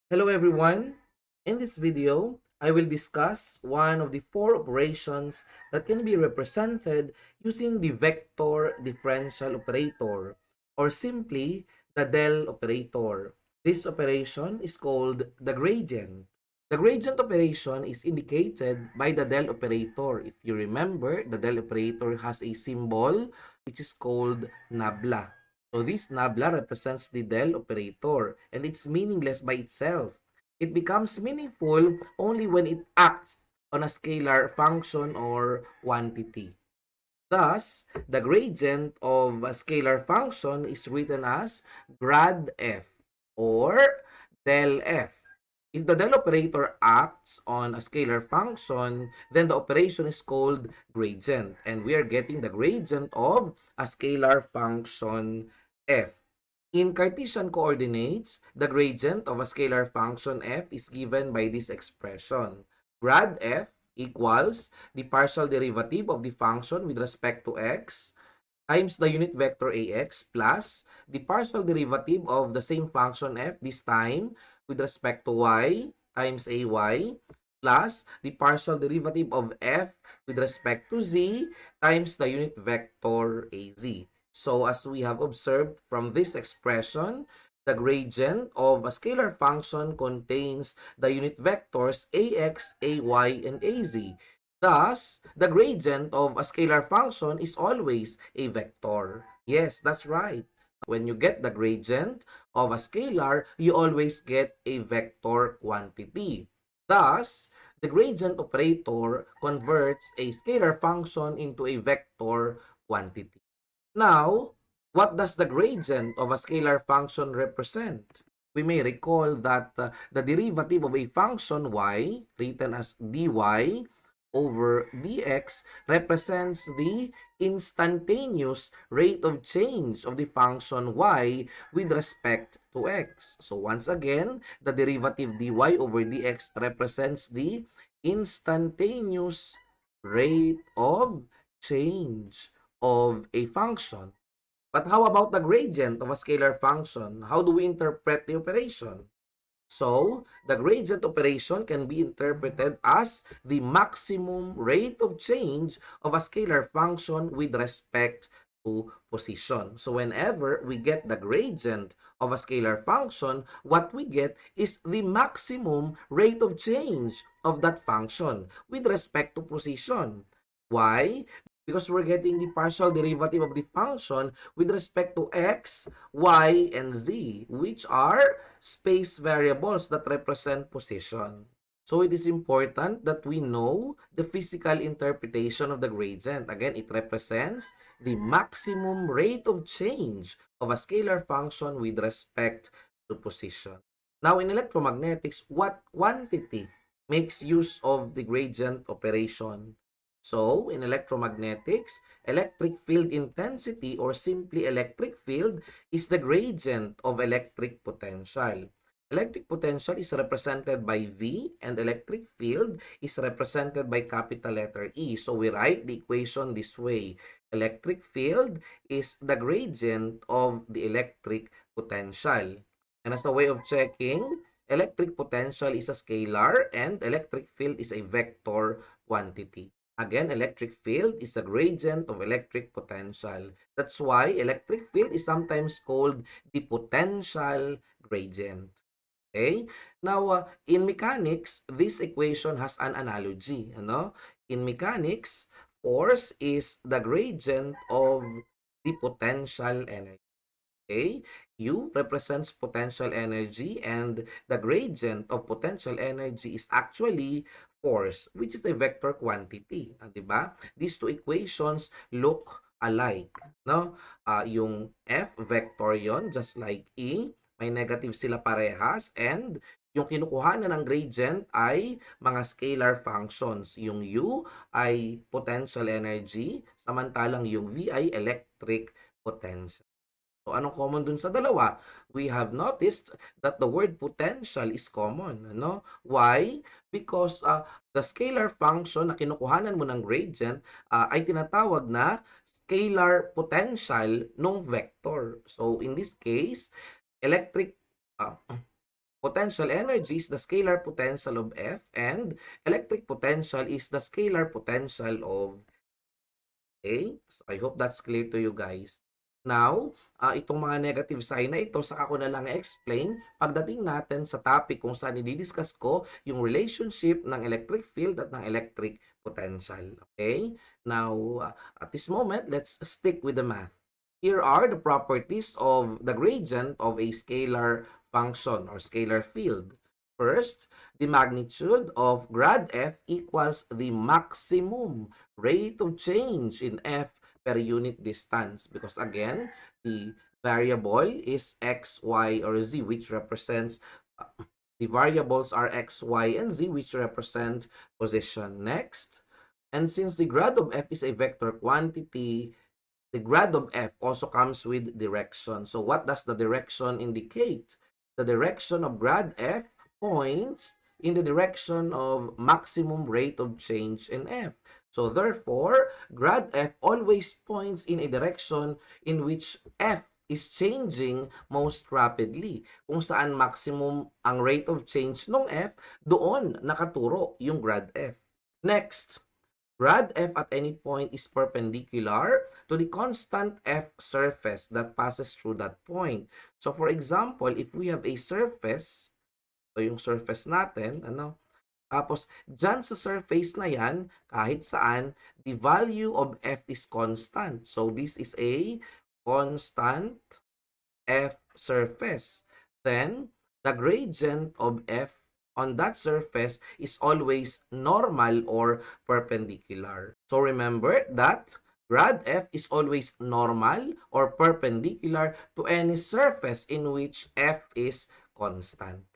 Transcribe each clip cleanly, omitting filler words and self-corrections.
Hello everyone. In this video, I will discuss one of the four operations that can be represented using the vector differential operator or simply the del operator. This operation is called the gradient. The gradient operation is indicated by the del operator. If you remember, the del operator has a symbol which is called nabla. So this nabla represents the del operator and it's meaningless by itself. It becomes meaningful only when it acts on a scalar function or quantity. Thus, the gradient of a scalar function is written as grad f or del f. If the del operator acts on a scalar function, then the operation is called gradient. And we are getting the gradient of a scalar function f. In Cartesian coordinates, the gradient of a scalar function f is given by this expression. Grad f equals the partial derivative of the function with respect to x times the unit vector ax plus the partial derivative of the same function f this time with respect to y times ay plus the partial derivative of f with respect to z times the unit vector az. So as we have observed from this expression, the gradient of a scalar function contains the unit vectors ax, ay, and az. Thus, the gradient of a scalar function is always a vector. Yes, that's right. When you get the gradient of a scalar, you always get a vector quantity. Thus, the gradient operator converts a scalar function into a vector quantity. Now, what does the gradient of a scalar function represent? We may recall that the derivative of a function y, written as dy over dx, represents the instantaneous rate of change of the function y with respect to x. So once again, the derivative dy over dx represents the instantaneous rate of change of a function. But how about the gradient of a scalar function? How do we interpret the operation? So, the gradient operation can be interpreted as the maximum rate of change of a scalar function with respect to position. So, whenever we get the gradient of a scalar function, what we get is the maximum rate of change of that function with respect to position. Why? Because we're getting the partial derivative of the function with respect to x, y, and z, which are space variables that represent position. So it is important that we know the physical interpretation of the gradient. Again, it represents the maximum rate of change of a scalar function with respect to position. Now, in electromagnetics, what quantity makes use of the gradient operation? So, in electromagnetics, electric field intensity or simply electric field is the gradient of electric potential. Electric potential is represented by V and electric field is represented by capital letter E. So we write the equation this way. Electric field is the gradient of the electric potential. And as a way of checking, electric potential is a scalar and electric field is a vector quantity. Again, electric field is a gradient of electric potential. That's why electric field is sometimes called the potential gradient. Okay? Now, in mechanics, this equation has an analogy. Ano? In mechanics, force is the gradient of the potential energy. Okay? U represents potential energy and the gradient of potential energy is actually force, which is a vector quantity. Diba? These two equations look alike. No? Yung F, vector yon just like E. May negative sila parehas and yung kinukuha na ng gradient ay mga scalar functions. Yung U ay potential energy, samantalang yung V ay electric potential. So, anong common dun sa dalawa? We have noticed that the word potential is common. Ano? Why? Because the scalar function na kinukuhanan mo ng gradient ay tinatawag na scalar potential ng vector. So, in this case, electric uh, Potential energy is the scalar potential of F, and electric potential is the scalar potential of. Okay? So, I hope that's clear to you guys. Now, itong mga negative sign na ito, saka ko na lang explain pagdating natin sa topic kung saan i-discuss ko yung relationship ng electric field at ng electric potential. Okay? Now, at this moment, let's stick with the math. Here are the properties of the gradient of a scalar function or scalar field. First, the magnitude of grad f equals the maximum rate of change in f per unit distance, because again, the variable is x, y, or z, which represents the variables are x, y, and z, which represent position. Next, and since the grad of f is a vector quantity, the grad of f also comes with direction. So what does the direction indicate? The direction of grad f points in the direction of maximum rate of change in f. So therefore, grad f always points in a direction in which f is changing most rapidly. Kung saan maximum ang rate of change ng f, doon nakaturo yung grad f. Next, grad f at any point is perpendicular to the constant f surface that passes through that point. So for example, if we have a surface, so yung surface natin, tapos dyan sa surface na yan, kahit saan, the value of f is constant. So this is a constant f surface. Then, the gradient of f on that surface is always normal or perpendicular. So remember that grad f is always normal or perpendicular to any surface in which f is constant.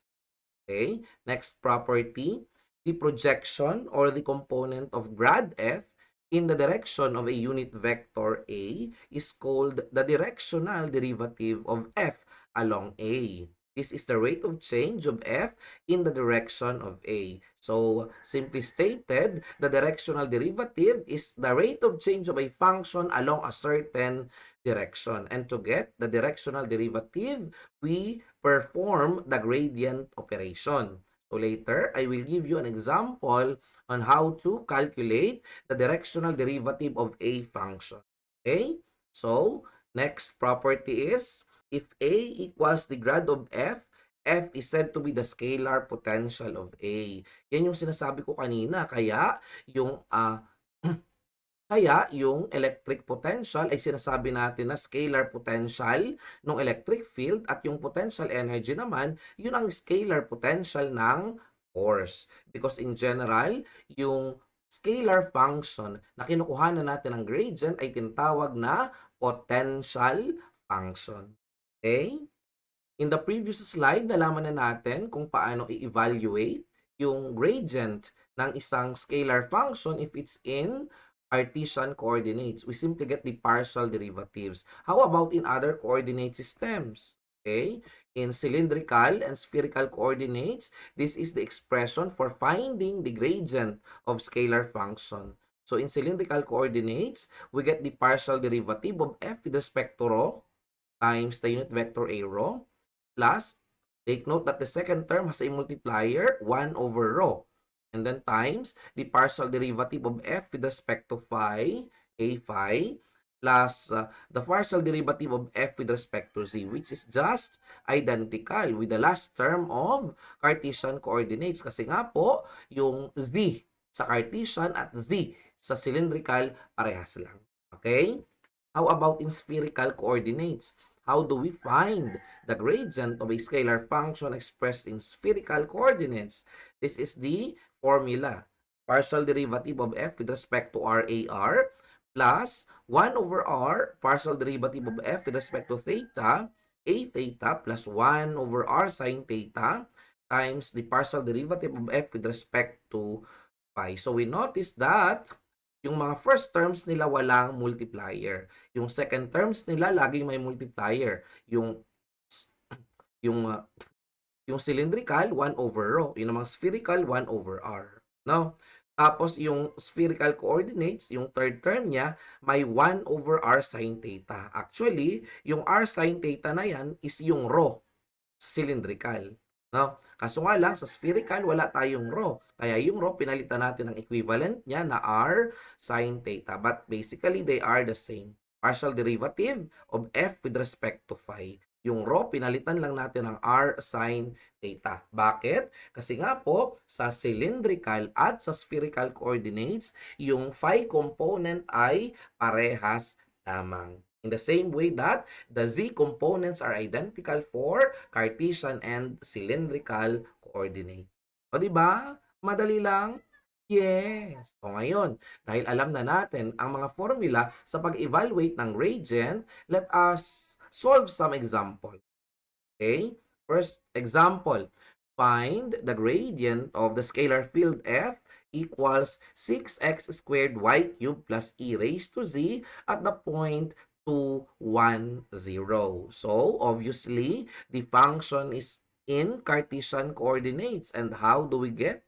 Okay, next property, the projection or the component of grad f in the direction of a unit vector A is called the directional derivative of f along A. This is the rate of change of f in the direction of A. So, simply stated, the directional derivative is the rate of change of a function along a certain direction. And to get the directional derivative, we perform the gradient operation. So later, I will give you an example on how to calculate the directional derivative of a function. Okay? So, next property is, if A equals the grad of f, f is said to be the scalar potential of A. Yan yung sinasabi ko kanina. Kaya, yung yung electric potential ay sinasabi natin na scalar potential ng electric field, at yung potential energy naman, yun ang scalar potential ng force. Because in general, yung scalar function na kinukuha na natin ng gradient ay tinatawag na potential function. Okay? In the previous slide, nalaman na natin kung paano i-evaluate yung gradient ng isang scalar function if it's in Cartesian coordinates. We simply get the partial derivatives. How about in other coordinate systems? Okay? In cylindrical and spherical coordinates, this is the expression for finding the gradient of scalar function. So in cylindrical coordinates, we get the partial derivative of f with respect to rho times the unit vector a rho, plus, take note that the second term has a multiplier, 1 over rho. And then times the partial derivative of f with respect to phi, a phi, plus the partial derivative of f with respect to z, which is just identical with the last term of Cartesian coordinates. Kasi nga po, yung z sa Cartesian at z sa cylindrical, parehas lang. Okay? How about in spherical coordinates? How do we find the gradient of a scalar function expressed in spherical coordinates? This is the formula. Partial derivative of f with respect to RAR plus 1 over r, partial derivative of f with respect to theta, a theta plus 1 over r sine theta times the partial derivative of f with respect to phi. So we notice that yung mga first terms nila walang multiplier. Yung second terms nila laging may multiplier. Yung yung cylindrical 1 over rho, yung mga spherical 1 over r. No? Tapos yung spherical coordinates, yung third term niya, may 1 over r sine theta. Actually, yung r sine theta na yan is yung rho sa cylindrical. No? Kaso nga lang, sa spherical, wala tayong rho. Kaya yung rho, pinalitan natin ng equivalent niya na r sine theta. But basically, they are the same. Partial derivative of f with respect to phi. Yung rho, pinalitan lang natin ng r sine theta. Bakit? Kasi nga po, sa cylindrical at sa spherical coordinates, yung phi component ay parehas lamang. In the same way that the z components are identical for Cartesian and cylindrical coordinates. O di ba? Madali lang. Yes. O ngayon, dahil alam na natin ang mga formula sa pag-evaluate ng gradient, let us solve some example. Okay? First example, find the gradient of the scalar field f equals 6x squared y cubed plus e raised to z at the point 2, 1, 0. So, obviously, the function is in Cartesian coordinates. And how do we get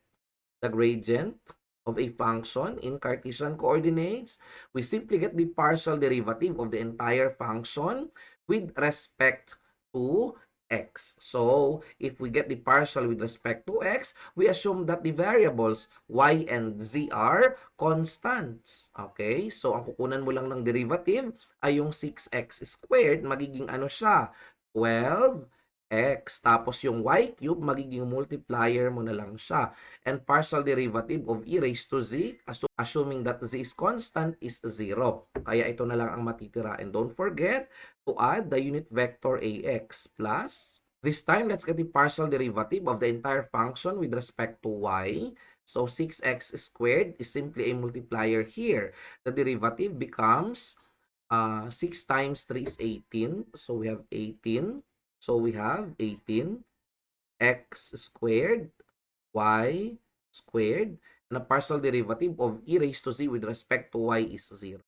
the gradient of a function in Cartesian coordinates? We simply get the partial derivative of the entire function with respect to x. So, if we get the partial with respect to x, we assume that the variables y and z are constants. Okay? So, ang kukunan mo lang ng derivative ay yung 6x squared. Magiging ano siya? 12x. Tapos yung y cube, magiging multiplier mo na lang siya. And partial derivative of e raised to z, assuming that z is constant, is 0. Kaya ito na lang ang matitira. And don't forget to add the unit vector ax plus, this time let's get the partial derivative of the entire function with respect to y. So 6x squared is simply a multiplier here. The derivative becomes 6 times 3 is 18. So we have 18. So we have 18 x squared y squared, and a partial derivative of e raised to z with respect to y is 0.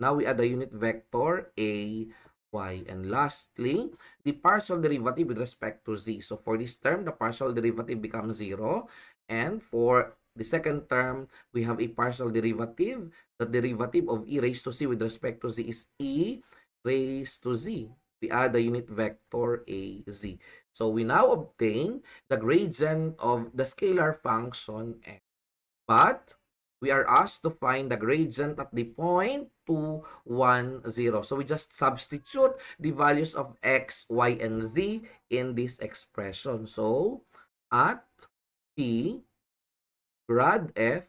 Now we add the unit vector a y. And lastly, the partial derivative with respect to z. So for this term, the partial derivative becomes 0. And for the second term, we have a partial derivative. The derivative of e raised to z with respect to z is e raised to z. We add the unit vector a z. So we now obtain the gradient of the scalar function f. But we are asked to find the gradient at the point 2, 1, 0. So we just substitute the values of x, y, and z in this expression. So at p, grad f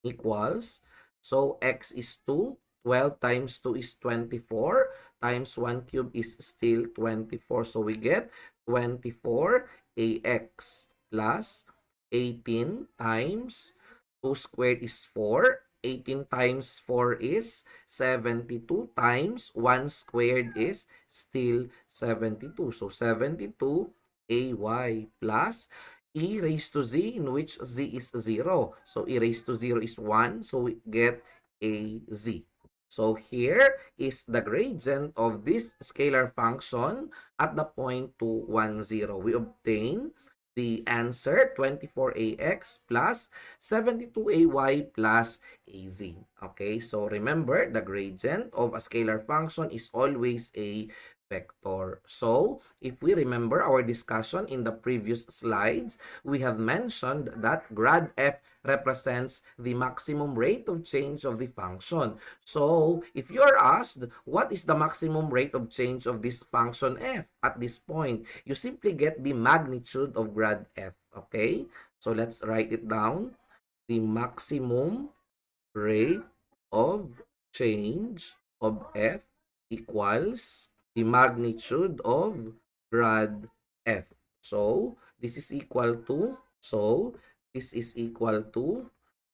equals, so x is 2, 12 times 2 is 24, times 1 cube is still 24. So we get 24 ax plus 18 times 2 squared is 4. 18 times 4 is 72 times 1 squared is still 72. So 72 ay plus e raised to z, in which z is 0. So e raised to 0 is 1. So we get a z. So here is the gradient of this scalar function at the point 2, 1, 0. We obtain the answer 24ax plus 72ay plus az. Okay, so remember the gradient of a scalar function is always a vector. So if we remember our discussion in the previous slides, we have mentioned that grad f represents the maximum rate of change of the function. So if you are asked, what is the maximum rate of change of this function f at this point? You simply get the magnitude of grad f. Okay? So let's write it down. The maximum rate of change of f equals the magnitude of grad f. So this is equal to,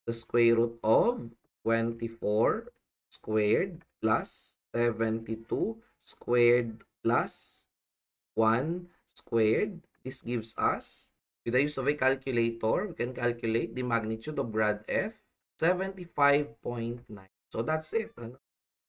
the square root of 24 squared plus 72 squared plus 1 squared. This gives us, with the use of a calculator, we can calculate the magnitude of grad f, 75.9. So that's it.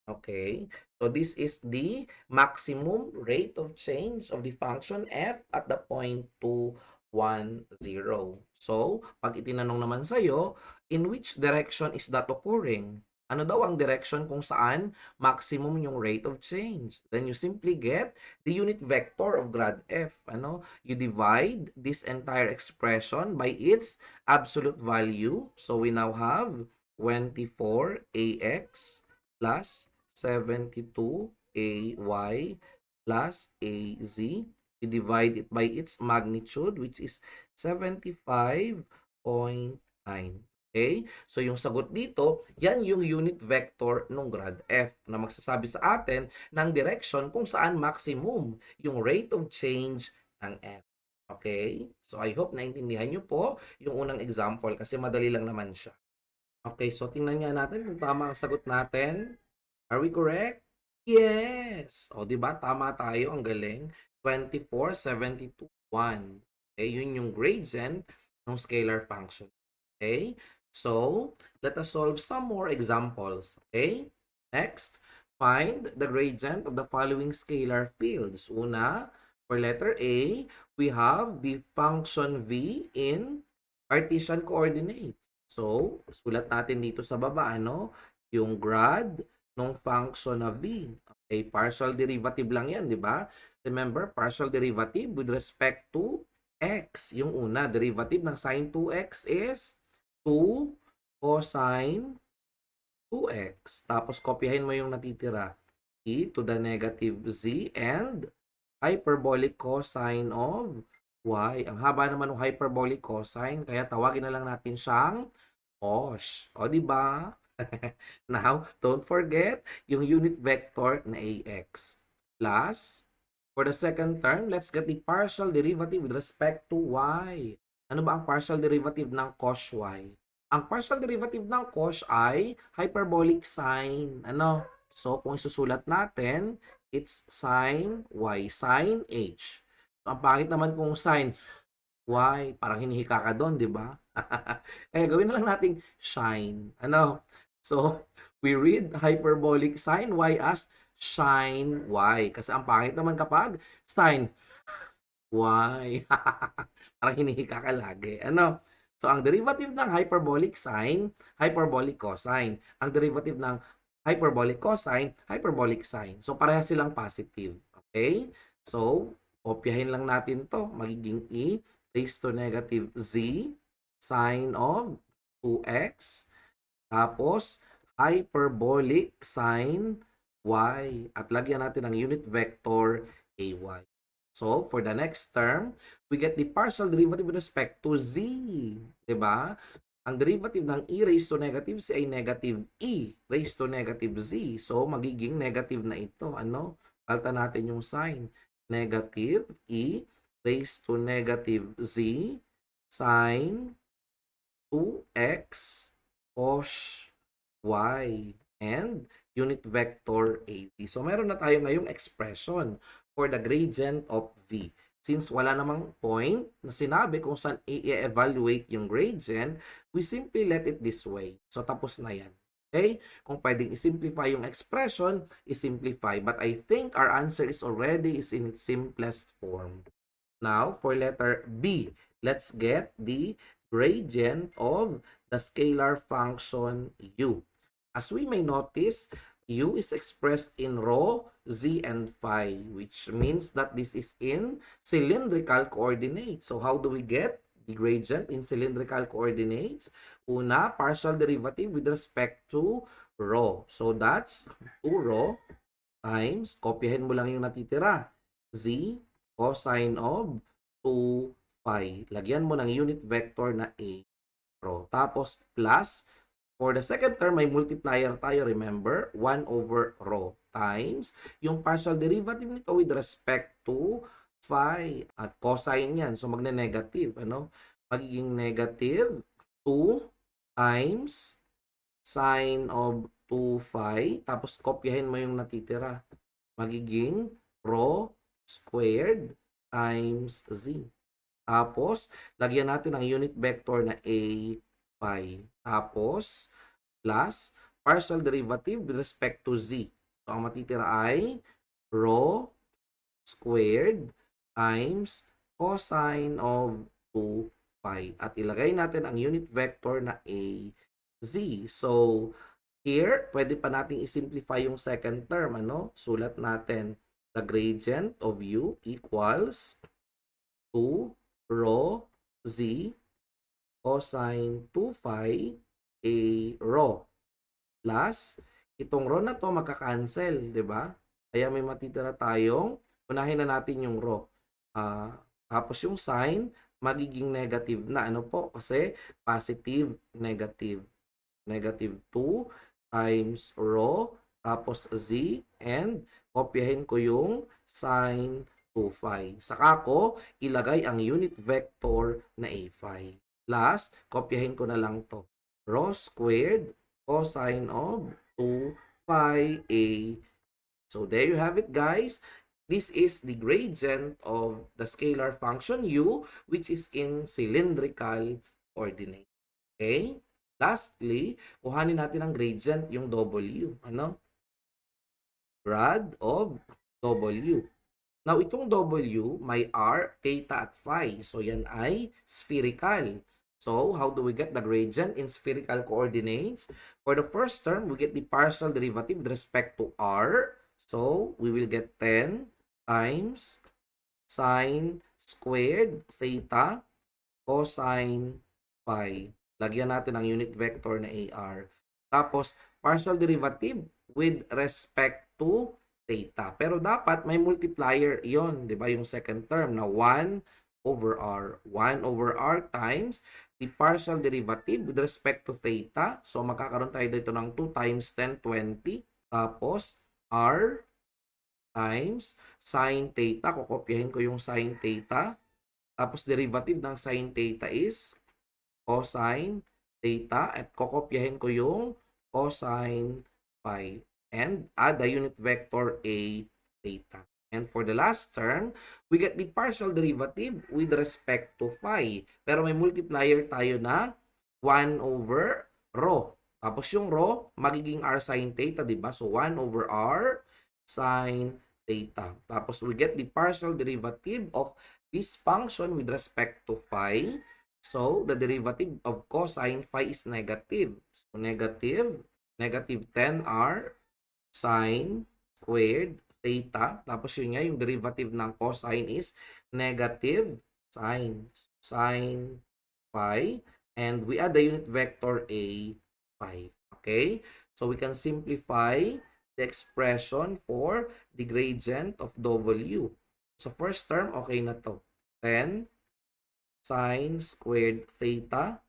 Okay. So this is the maximum rate of change of the function f at the point 2, 1, 0. So, pag itinanong naman sa'yo, in which direction is that occurring? Ano daw ang direction kung saan maximum yung rate of change? Then you simply get the unit vector of grad f. Ano? You divide this entire expression by its absolute value. So we now have 24ax plus 72ay plus az. You divide it by its magnitude, which is 75.9. Okay? So, yung sagot dito, yan yung unit vector ng grad f na magsasabi sa atin ng direction kung saan maximum yung rate of change ng f. Okay? So, I hope naintindihan nyo po yung unang example kasi madali lang naman siya. Okay, so tingnan nga natin kung tama ang sagot natin. Are we correct? Yes! O, di ba? Tama tayo. Ang galing. 24, 72, 1. Okay, yun yung gradient ng scalar function. Okay? So, let us solve some more examples. Okay? Next, find the gradient of the following scalar fields. Una, for letter A, we have the function v in Cartesian coordinates. So, sulat natin dito sa baba, ano? Yung grad ng function na v. Okay, partial derivative lang yan, di ba? Remember, partial derivative with respect to x. Yung una, derivative ng sine 2x is 2 cosine 2x. Tapos, kopyahin mo yung natitira. E to the negative z and hyperbolic cosine of y. Ang haba naman ng hyperbolic cosine, kaya tawagin na lang natin siyang cos. O, di ba? Now, don't forget yung unit vector na ax. Plus, for the second term, let's get the partial derivative with respect to y. Ano ba ang partial derivative ng cos y? Ang partial derivative ng cos ay hyperbolic sine. Ano? So, kung isusulat natin, it's sine y, sine h. So, ang pangit naman kung sine y, parang hinihika ka doon, di ba? Eh, gawin na lang nating shine. Ano? So, we read hyperbolic sine y as shine y. Kasi ang pangit naman kapag sine y. Parang hinihika ka lagi. Ano? So, ang derivative ng hyperbolic sine, hyperbolic cosine. Ang derivative ng hyperbolic cosine, hyperbolic sine. So, pareha silang positive. Okay? So, kopyahin lang natin to. Magiging e raised to negative z sine of 2x. Tapos, hyperbolic sine y. At lagyan natin ang unit vector ay. So, for the next term, we get the partial derivative with respect to z. Diba? Ang derivative ng e raised to negative z ay negative e raised to negative z. So, magiging negative na ito. Ano? Palta natin yung sign. Negative e raised to negative z sine 2x cos y and unit vector az. So, meron na tayo ngayong expression for the gradient of v. Since wala namang point na sinabi kung saan i-evaluate yung gradient, we simply let it this way. So, tapos na yan. Okay? Kung pwedeng i-simplify yung expression, i-simplify. But I think our answer is already in its simplest form. Now, for letter B, let's get the gradient of the scalar function u. As we may notice, u is expressed in rho, z, and phi, which means that this is in cylindrical coordinates. So how do we get the gradient in cylindrical coordinates? Una, partial derivative with respect to rho. So that's 2 rho times, kopyahin mo lang yung natitira, z cosine of 2 phi. Lagyan mo ng unit vector na a rho. Tapos plus, for the second term, may multiplier tayo, remember? 1 over rho times yung partial derivative nito with respect to phi. At cosine yan. So, magne-negative. Ano? Magiging negative 2 times sine of 2 phi. Tapos, kopyahin mo yung natitira. Magiging rho squared times z. Tapos, lagyan natin ang unit vector na a phi. Tapos, plus partial derivative with respect to z. So, ang matitira ay rho squared times cosine of 2 phi. At ilagay natin ang unit vector na a z. So, Here, pwede pa nating i-simplify yung second term, ano? Sulat natin, the gradient of u equals 2 rho z cosine 2 phi a rho plus itong rho na to magka-cancel, 'di ba? Kaya may matitira tayong unahin na natin yung rho. Tapos yung sign magiging negative na ano po kasi positive negative. Negative 2 times rho tapos z and kopyahin ko yung sin 2 phi. Saka ko ilagay ang unit vector na a phi. Plus, kopyahin ko na lang to. Rho squared cosine of 2 phi a. So there you have it, guys. This is the gradient of the scalar function u, which is in cylindrical coordinate. Okay? Lastly, kuhanin natin ang gradient, yung w. Ano? Grad of w. Now, itong w, may r, theta, at phi. So, yan ay spherical. So, how do we get the gradient in spherical coordinates? For the first term, we get the partial derivative with respect to r. So, we will get 10 times sine squared theta cosine phi. Lagyan natin ang unit vector na AR. Tapos, partial derivative with respect to theta. Pero dapat may multiplier yon, di ba? Yung second term na 1 over r. 1 over r times the partial derivative with respect to theta. So, magkakaroon tayo dito ng 2 times 10, 20. Tapos, r times sin theta. Kukopyahin ko yung sin theta. Tapos, derivative ng sin theta is cosine theta. At kukopyahin ko yung cosine phi. And add the unit vector a theta. And for the last term, we get the partial derivative with respect to phi. Pero may multiplier tayo na 1 over rho. Tapos yung rho, magiging r sin theta, di ba? So 1 over r sin theta. Tapos we get the partial derivative of this function with respect to phi. So the derivative of cosine phi is negative. So negative 10r sine squared theta. Tapos yun nga, yung derivative ng cosine is negative sine phi. And we add the unit vector a phi. Okay? So we can simplify the expression for the gradient of w. So first term, okay na to. 10 sine squared theta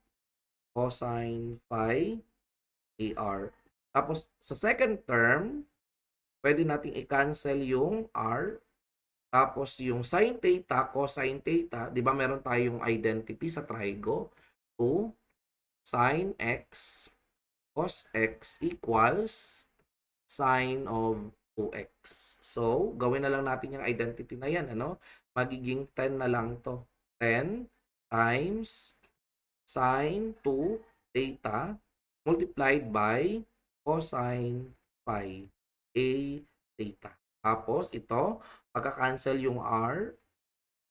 cosine phi ar. Tapos sa second term, pwede nating i-cancel yung r. Tapos yung sin theta, cosine theta, di ba meron tayong identity sa trigo? 2 sin x cos x equals sine of 2x. So, gawin na lang natin yung identity na yan. Ano? Magiging 10 na lang to. 10 times sine 2 theta multiplied by cosine phi a theta. Tapos, ito, magka-cancel yung r,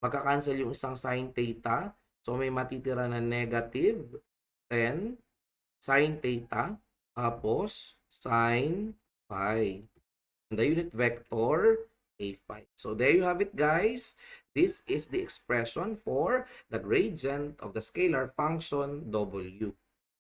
magka-cancel yung isang sine theta. So, may matitira na negative 10 sine theta. Tapos, sine phi. And the unit vector, a phi. So there you have it, guys. This is the expression for the gradient of the scalar function w.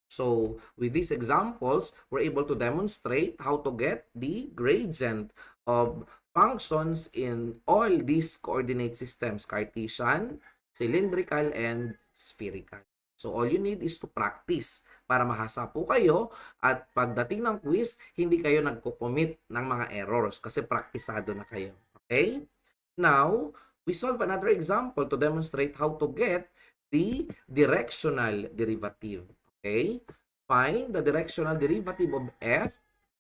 So with these examples, we're able to demonstrate how to get the gradient of functions in all these coordinate systems, Cartesian, cylindrical, and spherical. So all you need is to practice para mahasa po kayo at pagdating ng quiz, hindi kayo nagko-commit ng mga errors kasi praktisado na kayo. Okay? Now, we solve another example to demonstrate how to get the directional derivative. Okay? Find the directional derivative of f,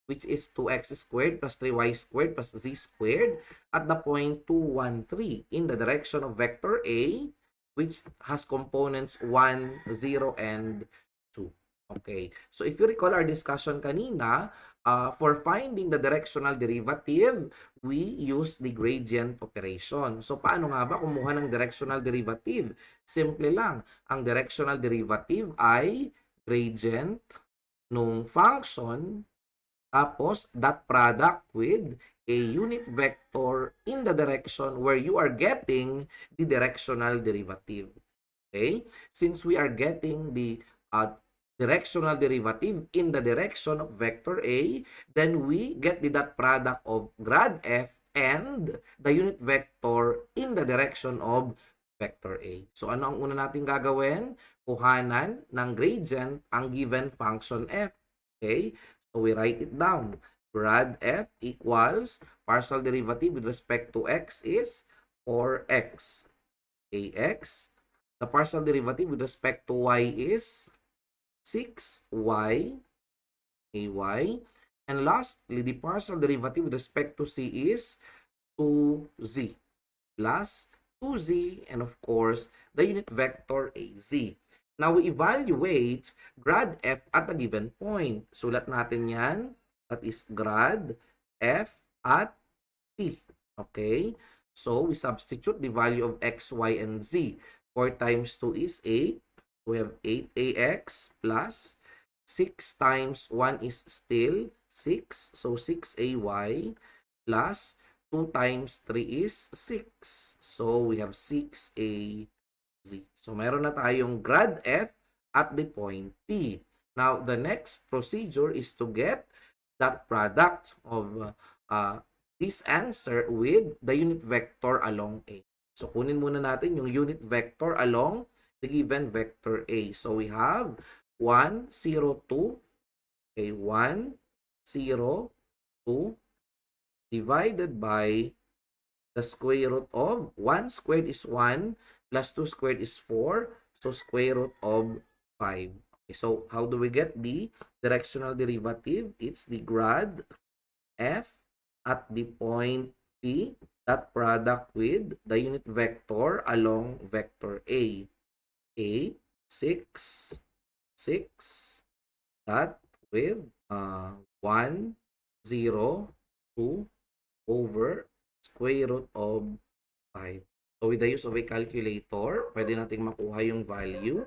which is 2x squared plus 3y squared plus z squared at the point 2, 1, 3 in the direction of vector a, which has components 1, 0, and 2. Okay. So if you recall our discussion kanina, for finding the directional derivative, we use the gradient operation. So paano nga ba kumuha ng directional derivative? Simple lang. Ang directional derivative ay gradient nung function Tapos, dot product with a unit vector in the direction where you are getting the directional derivative. Okay? Since we are getting the directional derivative in the direction of vector A, then we get the dot product of grad f and the unit vector in the direction of vector A. So ano ang una natin gagawin? Kuhanan ng gradient ang given function f. Okay? So we write it down. Grad f equals partial derivative with respect to x is 4x. Ax. The partial derivative with respect to y is 6y. Ay. And lastly, the partial derivative with respect to c is 2z plus 2z, and of course, the unit vector az. Now, we evaluate grad f at a given point. Sulat natin yan. That is grad f at t. Okay? So, we substitute the value of x, y, and z. 4 times 2 is 8. We have 8ax plus 6 times 1 is still 6. So, 6ay plus 2 times 3 is 6. So, we have 6az. So, meron na tayong grad f at the point P. Now, the next procedure is to get that product of this answer with the unit vector along A. So, kunin muna natin yung unit vector along the given vector A. So, we have 1, 0, 2. Okay, 1, 0, 2 divided by the square root of 1 squared is 1 plus 2 squared is 4. So, square root of 5. Okay, so, how do we get the directional derivative? It's the grad f at the point P, that product with the unit vector along vector A. 8, 6, 6, that with 1, 0, 2 over square root of 5. So, with the use of a calculator, pwede nating makuha yung value.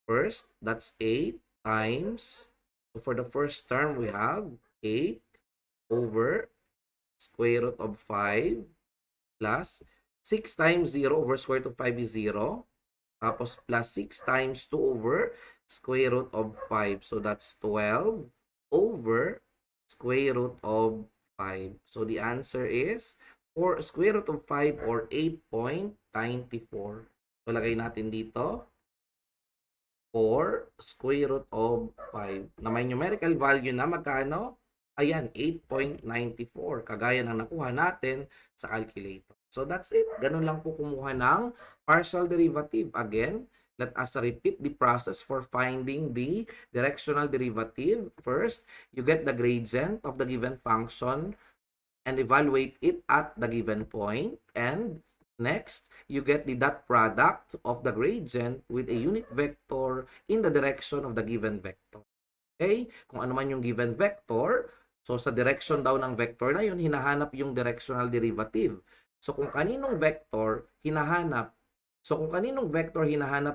First, that's 8 times, so for the first term, we have 8 over square root of 5 plus 6 times 0 over square root of 5 is 0. Tapos plus 6 times 2 over square root of 5. So that's 12 over square root of 5. So the answer is for square root of 5 or 8.94. So lagay natin dito for square root of 5 na may numerical value na magkano? Ayan, 8.94. Kagaya ng nakuha natin sa calculator. So that's it. Ganun lang po kumuha ng partial derivative. Again, let us repeat the process for finding the directional derivative. First, you get the gradient of the given function and evaluate it at the given point. And next, you get the dot product of the gradient with a unit vector in the direction of the given vector. Okay? Kung ano man yung given vector, so sa direction daw ng vector na yun, hinahanap yung directional derivative. So kung kaninong vector hinahanap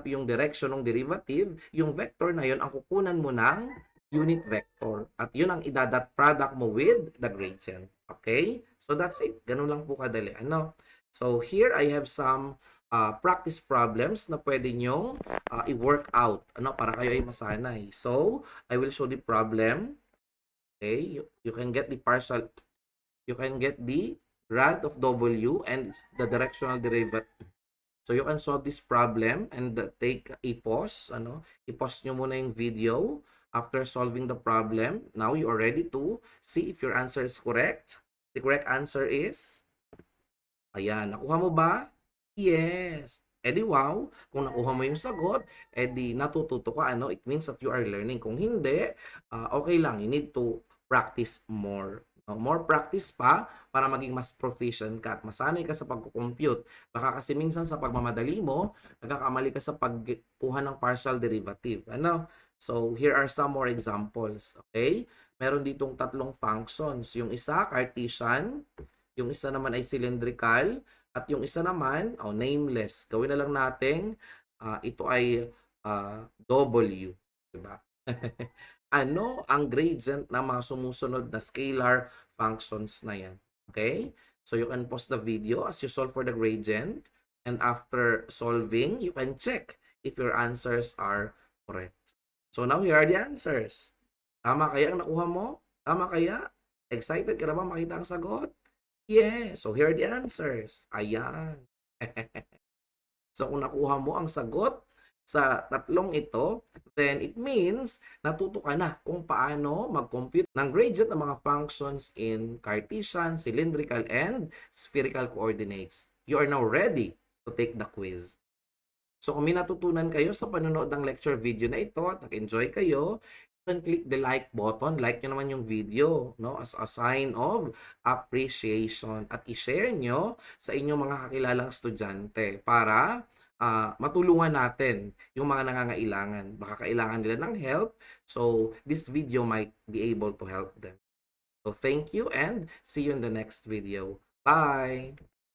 yung direction ng derivative, yung vector na yun ang kukunan mo ng unit vector. At yun ang idadot product mo with the gradient. Okay? So that's it. Ganun lang po kadali. Ano? So here I have some practice problems na pwede nyong i-work out, ano, para kayo ay masanay. So I will show the problem. Okay, you can get the grad of W and it's the directional derivative. So you can solve this problem and take a pause, ano, i-pause nyo muna yung video after solving the problem. Now you are ready to see if your answer is correct. The correct answer is, ayan, nakuha mo ba? Yes. Eh di wow, kung nakuha mo yung sagot, eh di natututo ka, ano, it means that you are learning. Kung hindi, okay lang, you need to practice more. More practice pa para maging mas proficient ka at masanay ka sa pagko-compute. Baka kasi minsan sa pagmamadali mo, nagkakamali ka sa pagkuha ng partial derivative. Ano? So, here are some more examples. Okay? Meron ditong tatlong functions. Yung isa, Cartesian. Yung isa naman ay cylindrical. At yung isa naman, nameless. Gawin na lang natin, ito ay W. Diba? ano ang gradient ng mga sumusunod na scalar functions na yan. Okay? So you can pause the video as you solve for the gradient, and after solving, you can check if your answers are correct. So now here are the answers. Tama kaya ang nakuha mo? Tama kaya? Excited ka na ba makita ang sagot? Yes. So here are the answers. Ayan. So kung nakuha mo ang sagot sa tatlong ito, then it means natuto ka na kung paano mag-compute ng gradient ng mga functions in Cartesian, cylindrical, and spherical coordinates. You are now ready to take the quiz. So kung may natutunan kayo sa panonood ng lecture video na ito at nag-enjoy kayo, you can click the like button. Like nyo naman yung video, no, as a sign of appreciation. At i-share nyo sa inyong mga kakilalang estudyante para matulungan natin yung mga nangangailangan. Baka kailangan nila ng help. So this video might be able to help them. So thank you and see you in the next video. Bye!